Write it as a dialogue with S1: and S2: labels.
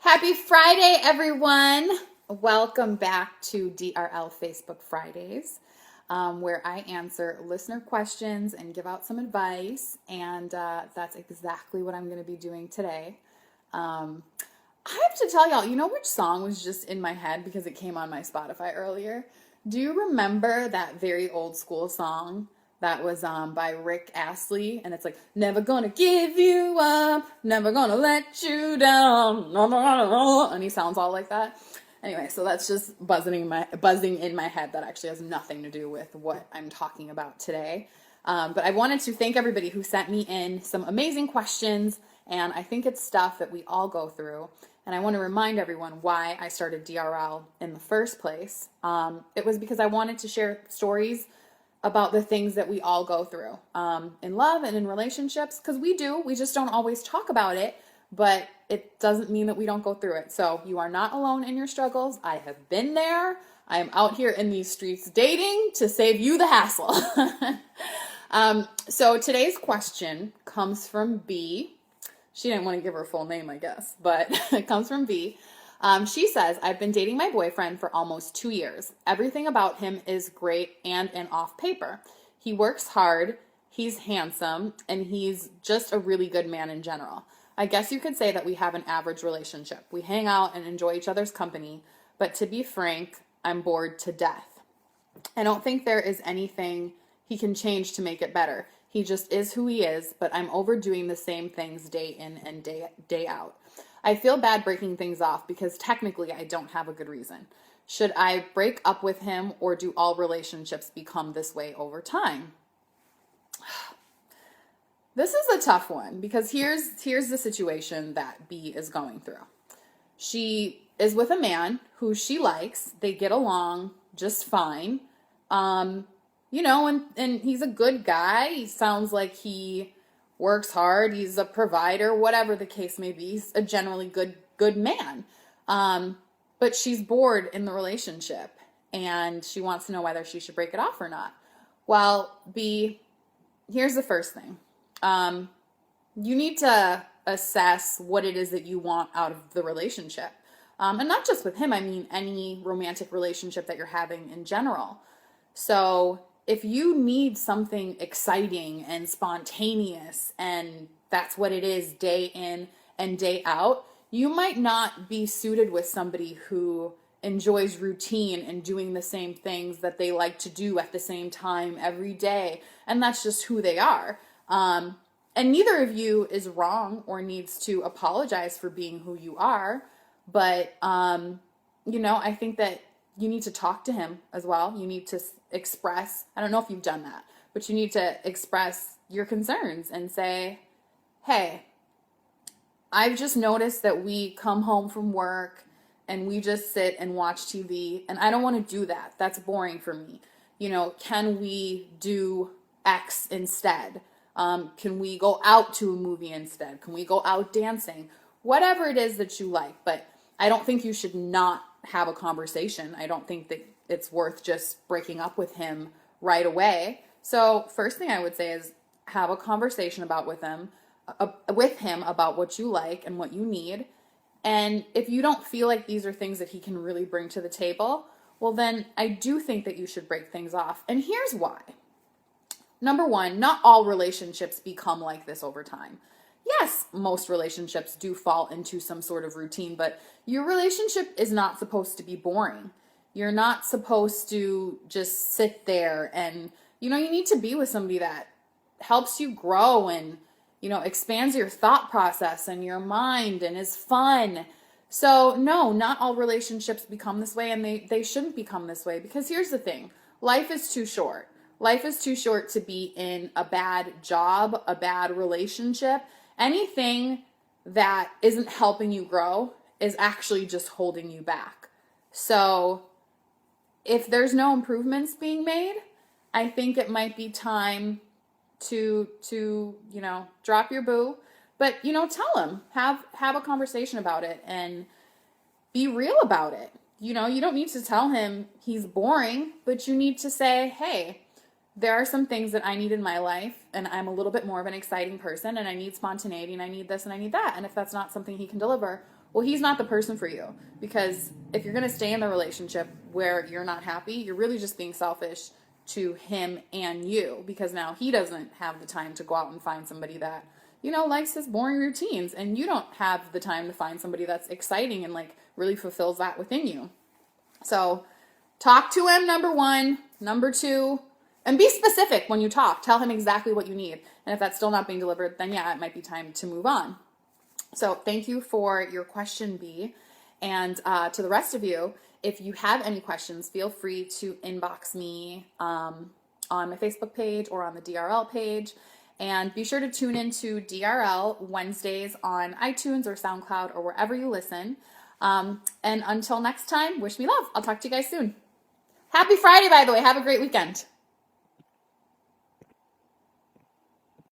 S1: Happy Friday, everyone. Welcome back to DRL Facebook Fridays, where I answer listener questions and give out some advice. And that's exactly what I'm going to be doing today. I have to tell y'all, you know which song was just in my head because it came on my Spotify earlier? Do you remember that very old school song that was by Rick Astley? And it's like, never gonna give you up, never gonna let you down, and he sounds all like that. Anyway, so that's just buzzing in my head. That actually has nothing to do with what I'm talking about today. But I wanted to thank everybody who sent me in some amazing questions, and I think it's stuff that we all go through. And I want to remind everyone why I started DRL in the first place. It was because I wanted to share stories about the things that we all go through in love and in relationships, because we just don't always talk about it, but it doesn't mean that we don't go through it. So you are not alone in your struggles. I have been there. I am out here in these streets dating to save you the hassle. So today's question comes from B. She didn't want to give her full name, I guess, but it comes from B. She says, I've been dating my boyfriend for almost 2 years. Everything about him is great and off paper. He works hard, he's handsome, and he's just a really good man in general. I guess you could say that we have an average relationship. We hang out and enjoy each other's company, but to be frank, I'm bored to death. I don't think there is anything he can change to make it better. He just is who he is, but I'm overdoing the same things day in and day out. I feel bad breaking things off because technically I don't have a good reason. Should I break up with him, or do all relationships become this way over time? This is a tough one because here's the situation that B is going through. She is with a man who she likes. They get along just fine. And he's a good guy. He sounds like he works hard. He's a provider, whatever the case may be. He's a generally good man. But she's bored in the relationship and she wants to know whether she should break it off or not. Well, B, here's the first thing. You need to assess what it is that you want out of the relationship. And not just with him, I mean any romantic relationship that you're having in general. So if you need something exciting and spontaneous, and that's what it is day in and day out, you might not be suited with somebody who enjoys routine and doing the same things that they like to do at the same time every day. And that's just who they are. And neither of you is wrong or needs to apologize for being who you are. But, I think that you need to talk to him as well. You need to express, I don't know if you've done that, but you need to express your concerns and say, hey, I've just noticed that we come home from work and we just sit and watch TV, and I don't want to do that. That's boring for me. Can we do X instead? Can we go out to a movie instead? Can we go out dancing? Whatever it is that you like, but I don't think you should not have a conversation. I don't think that it's worth just breaking up with him right away. So first thing I would say is have a conversation with him about what you like and what you need. And if you don't feel like these are things that he can really bring to the table, well, then I do think that you should break things off. And here's why. Number one, not all relationships become like this over time. Yes, most relationships do fall into some sort of routine, but your relationship is not supposed to be boring. You're not supposed to just sit there and, you need to be with somebody that helps you grow and, expands your thought process and your mind and is fun. So no, not all relationships become this way, and they shouldn't become this way, because here's the thing. Life is too short. Life is too short to be in a bad job, a bad relationship. Anything that isn't helping you grow is actually just holding you back. So if there's no improvements being made, I think it might be time to drop your boo. But, tell him, have a conversation about it and be real about it. You don't need to tell him he's boring, but you need to say, hey, there are some things that I need in my life, and I'm a little bit more of an exciting person, and I need spontaneity, and I need this, and I need that. And if that's not something he can deliver, well, he's not the person for you. Because if you're going to stay in the relationship where you're not happy, you're really just being selfish to him and you, because now he doesn't have the time to go out and find somebody that, you know, likes his boring routines, and you don't have the time to find somebody that's exciting and like really fulfills that within you. So talk to him, number one. Number two, and be specific when you talk. Tell him exactly what you need. And if that's still not being delivered, then yeah, it might be time to move on. So thank you for your question, B. And to the rest of you, if you have any questions, feel free to inbox me on my Facebook page or on the DRL page. And be sure to tune into DRL Wednesdays on iTunes or SoundCloud or wherever you listen. And until next time, wish me love. I'll talk to you guys soon. Happy Friday, by the way. Have a great weekend.